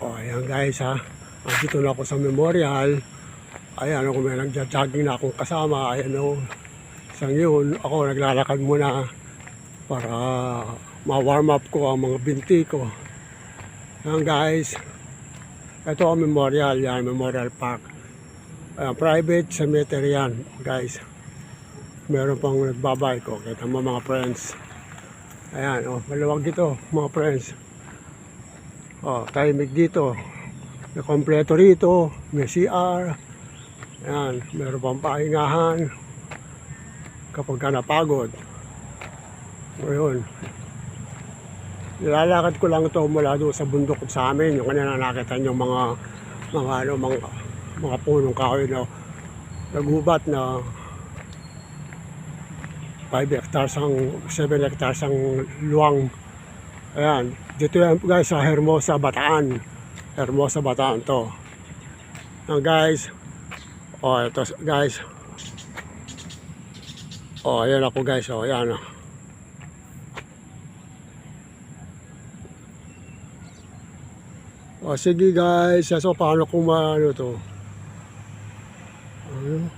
Ayan guys ha. Dito na ako sa memorial. Ayan ako, may nagja-jogging na akong kasama. Ayan o. Isang yun, ako naglalakad muna para ma-warm up ko ang mga binti ko. Ayan guys. Ito ang memorial. Yan, Memorial Park. Ayan, private cemetery yan guys. Meron pang nagbabay ko. Kita mo mga friends. Ayan o, maluwag dito mga friends. Tahimik dito. May kompleto rito. May CR. Ayan, meron pang pahingahan kapag ka napagod. Ngayon, nilalakad ko lang ito mula doon sa bundok sa amin. Yung kanina nakita nyo mga punong kahoy na nagubat na 5 hectares ang 7 hectares ang luwang. Ayan, dito yan guys sa Hermosa, Bataan. Hermosa, Bataan to. Ayan guys. Ito guys. Ayan ako guys. Ayan. Sige guys. So paano kung ano to? Ano?